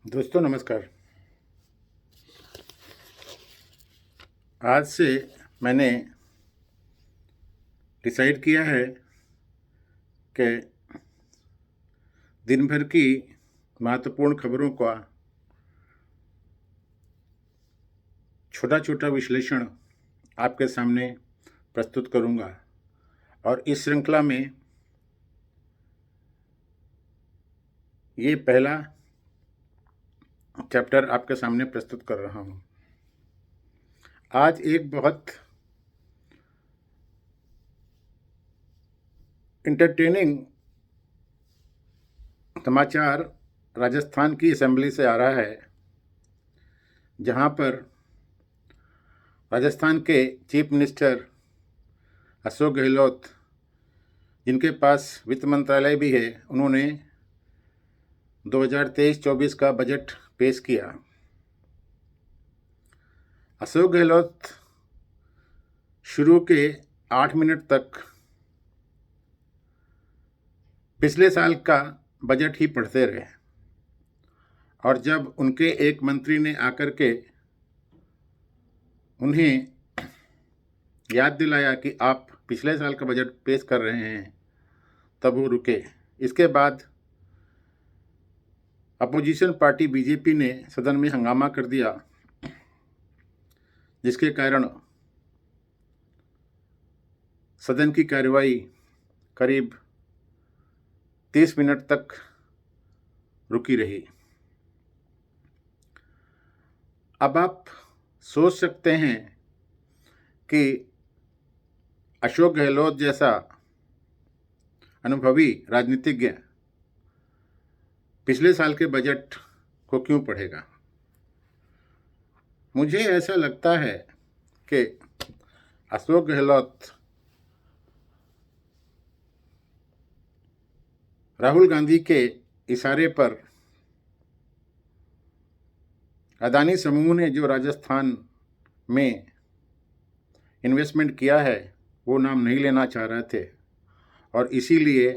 दोस्तों नमस्कार। आज से मैंने डिसाइड किया है कि दिन भर की महत्वपूर्ण खबरों का छोटा छोटा विश्लेषण आपके सामने प्रस्तुत करूंगा और इस श्रृंखला में ये पहला चैप्टर आपके सामने प्रस्तुत कर रहा हूं। आज एक बहुत इंटरटेनिंग समाचार राजस्थान की असेंबली से आ रहा है, जहां पर राजस्थान के चीफ मिनिस्टर अशोक गहलोत, जिनके पास वित्त मंत्रालय भी है, उन्होंने 2023-24 का बजट पेश किया। अशोक गहलोत शुरू के 8 मिनट तक पिछले साल का बजट ही पढ़ते रहे और जब उनके एक मंत्री ने आकर के उन्हें याद दिलाया कि आप पिछले साल का बजट पेश कर रहे हैं, तब वो रुके। इसके बाद अपोजिशन पार्टी बीजेपी ने सदन में हंगामा कर दिया, जिसके कारण सदन की कार्यवाही करीब 30 मिनट तक रुकी रही। अब आप सोच सकते हैं कि अशोक गहलोत जैसा अनुभवी राजनीतिज्ञ पिछले साल के बजट को क्यों पढ़ेगा। मुझे ऐसा लगता है कि अशोक गहलोत राहुल गांधी के इशारे पर अदानी समूह ने जो राजस्थान में इन्वेस्टमेंट किया है, वो नाम नहीं लेना चाह रहे थे और इसीलिए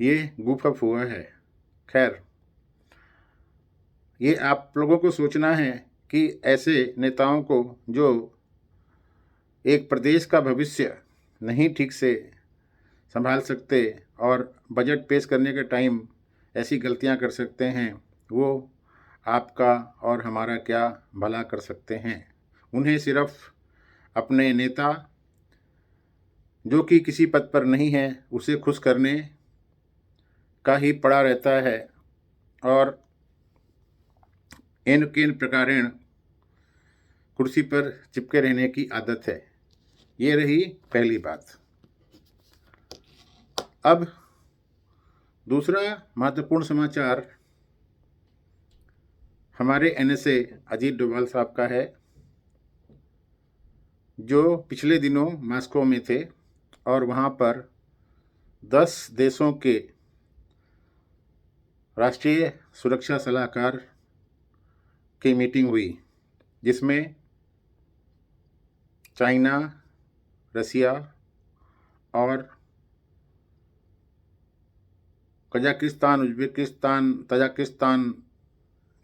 ये गुफअप हुआ है। खैर, ये आप लोगों को सोचना है कि ऐसे नेताओं को जो एक प्रदेश का भविष्य नहीं ठीक से संभाल सकते और बजट पेश करने के टाइम ऐसी गलतियां कर सकते हैं, वो आपका और हमारा क्या भला कर सकते हैं। उन्हें सिर्फ अपने नेता, जो कि किसी पद पर नहीं है, उसे खुश करने का ही पड़ा रहता है और इन किन प्रकारेण कुर्सी पर चिपके रहने की आदत है। ये रही पहली बात। अब दूसरा महत्वपूर्ण समाचार हमारे एनएसए अजीत डोभाल साहब का है, जो पिछले दिनों मॉस्को में थे और वहाँ पर 10 देशों के राष्ट्रीय सुरक्षा सलाहकार की मीटिंग हुई, जिसमें चाइना, रसिया और कजाकिस्तान, उज्बेकिस्तान, तजाकिस्तान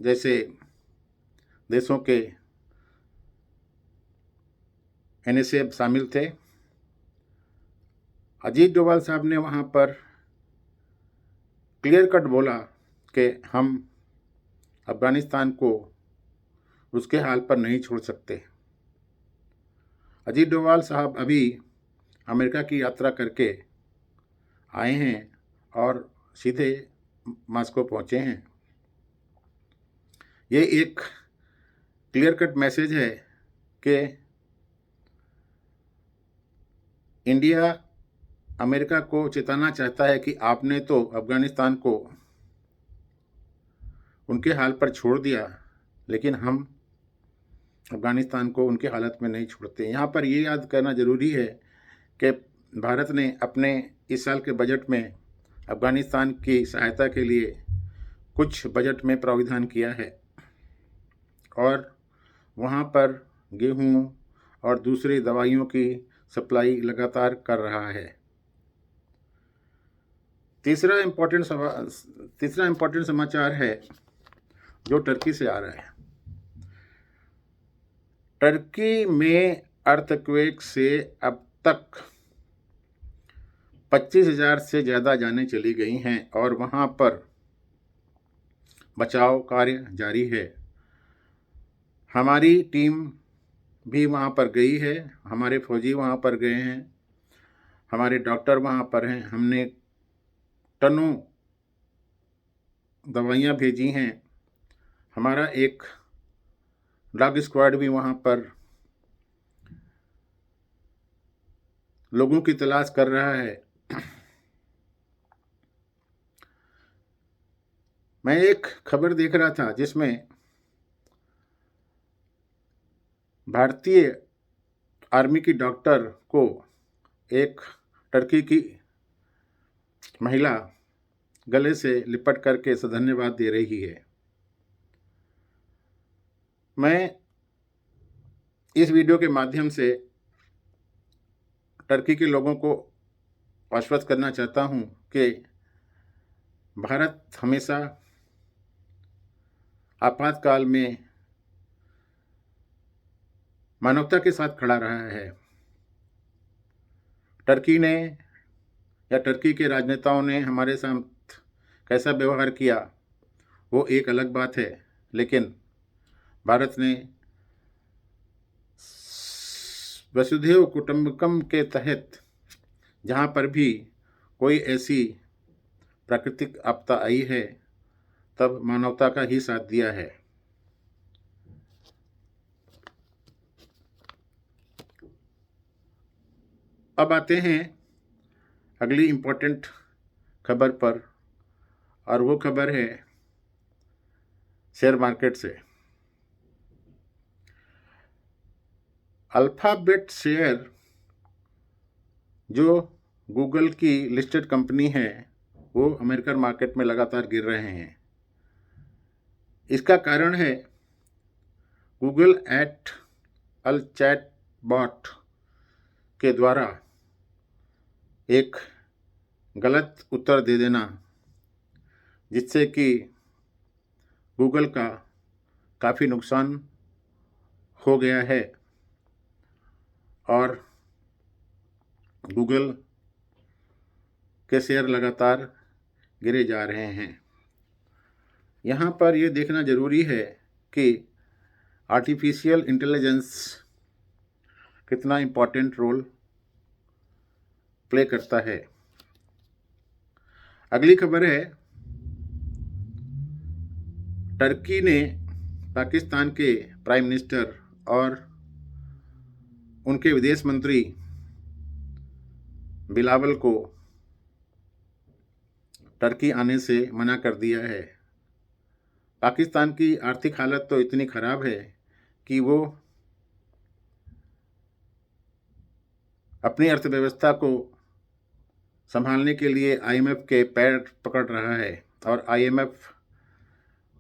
जैसे देशों के एनएसए शामिल थे। अजीत डोभाल साहब ने वहाँ पर क्लियर कट बोला कि हम अफगानिस्तान को उसके हाल पर नहीं छोड़ सकते। अजीत डोभाल साहब अभी अमेरिका की यात्रा करके आए हैं और सीधे मॉस्को पहुँचे हैं। ये एक क्लियर कट मैसेज है कि इंडिया अमेरिका को चेताना चाहता है कि आपने तो अफगानिस्तान को उनके हाल पर छोड़ दिया, लेकिन हम अफगानिस्तान को उनके हालत में नहीं छोड़ते। यहाँ पर ये याद करना ज़रूरी है कि भारत ने अपने इस साल के बजट में अफगानिस्तान की सहायता के लिए कुछ बजट में प्रावधान किया है और वहाँ पर गेहूँ और दूसरी दवाइयों की सप्लाई लगातार कर रहा है। तीसरा इम्पोर्टेंट समाचार है जो टर्की से आ रहा है। टर्की में अर्थक्वेक से अब तक 25,000 से ज़्यादा जानें चली गई हैं और वहाँ पर बचाव कार्य जारी है। हमारी टीम भी वहाँ पर गई है, हमारे फौजी वहाँ पर गए हैं, हमारे डॉक्टर वहाँ पर हैं। हमने टनों दवाइयाँ भेजी हैं। हमारा एक डॉग स्क्वाड भी वहाँ पर लोगों की तलाश कर रहा है। मैं एक खबर देख रहा था जिसमें भारतीय आर्मी की डॉक्टर को एक टर्की की महिला गले से लिपट करके धन्यवाद दे रही है। मैं इस वीडियो के माध्यम से टर्की के लोगों को आश्वस्त करना चाहता हूं कि भारत हमेशा आपातकाल में मानवता के साथ खड़ा रहा है। टर्की ने या टर्की के राजनेताओं ने हमारे साथ कैसा व्यवहार किया वो एक अलग बात है, लेकिन भारत ने वसुधैव कुटुंबकम के तहत जहाँ पर भी कोई ऐसी प्राकृतिक आपदा आई है तब मानवता का ही साथ दिया है। अब आते हैं अगली इम्पोर्टेंट खबर पर, और वो खबर है शेयर मार्केट से। अल्फ़ाबेट शेयर जो गूगल की लिस्टेड कंपनी है वो अमेरिकन मार्केट में लगातार गिर रहे हैं। इसका कारण है गूगल एट अल चैट बॉट के द्वारा एक गलत उत्तर दे देना, जिससे कि गूगल का काफ़ी नुकसान हो गया है और गूगल के शेयर लगातार गिरे जा रहे हैं। यहाँ पर ये देखना ज़रूरी है कि आर्टिफिशियल इंटेलिजेंस कितना इम्पोर्टेंट रोल प्ले करता है। अगली खबर है, टर्की ने पाकिस्तान के प्राइम मिनिस्टर और उनके विदेश मंत्री बिलावल को टर्की आने से मना कर दिया है। पाकिस्तान की आर्थिक हालत तो इतनी ख़राब है कि वो अपनी अर्थव्यवस्था को संभालने के लिए आईएमएफ के पैर पकड़ रहा है और आईएमएफ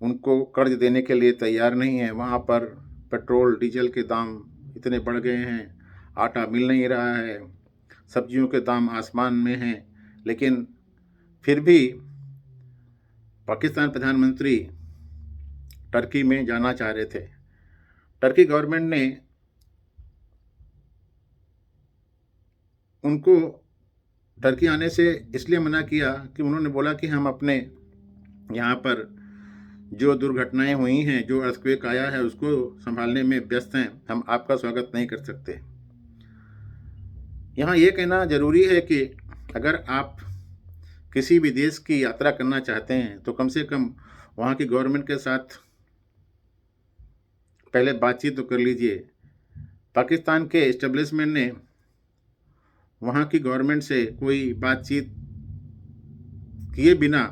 उनको कर्ज देने के लिए तैयार नहीं है। वहाँ पर पेट्रोल डीजल के दाम इतने बढ़ गए हैं, आटा मिल नहीं रहा है, सब्जियों के दाम आसमान में हैं, लेकिन फिर भी पाकिस्तान प्रधानमंत्री टर्की में जाना चाह रहे थे। टर्की गवर्नमेंट ने उनको टर्की आने से इसलिए मना किया कि उन्होंने बोला कि हम अपने यहाँ पर जो दुर्घटनाएं हुई हैं, जो अर्थक्वेक आया है, उसको संभालने में व्यस्त हैं, हम आपका स्वागत नहीं कर सकते। यहाँ ये कहना ज़रूरी है कि अगर आप किसी भी देश की यात्रा करना चाहते हैं तो कम से कम वहाँ की गवर्नमेंट के साथ पहले बातचीत तो कर लीजिए। पाकिस्तान के इस्टेब्लिशमेंट ने वहाँ की गवर्नमेंट से कोई बातचीत किए बिना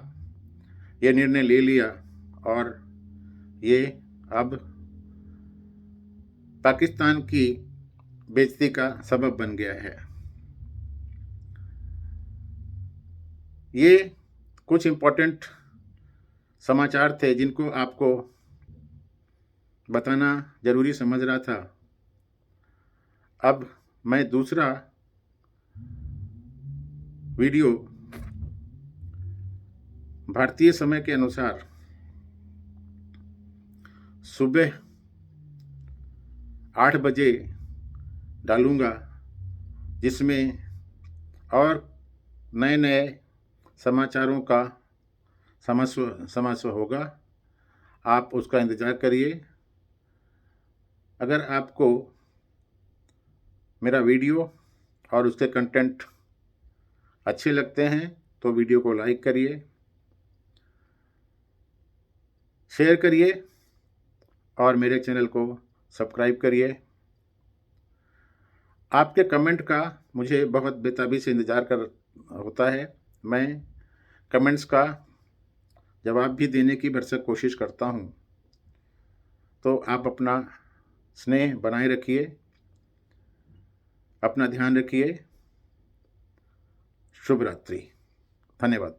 ये निर्णय ले लिया और ये अब पाकिस्तान की बेइज्जती का सबब बन गया है। ये कुछ इम्पोर्टेंट समाचार थे जिनको आपको बताना ज़रूरी समझ रहा था। अब मैं दूसरा वीडियो भारतीय समय के अनुसार सुबह 8 बजे डालूँगा, जिसमें और नए नए समाचारों का समास्व होगा। आप उसका इंतज़ार करिए। अगर आपको मेरा वीडियो और उसके कंटेंट अच्छे लगते हैं तो वीडियो को लाइक करिए, शेयर करिए और मेरे चैनल को सब्सक्राइब करिए। आपके कमेंट का मुझे बहुत बेताबी से इंतज़ार होता है। मैं कमेंट्स का जवाब भी देने की भरसक कोशिश करता हूँ। तो आप अपना स्नेह बनाए रखिए, अपना ध्यान रखिए। शुभ रात्रि। धन्यवाद।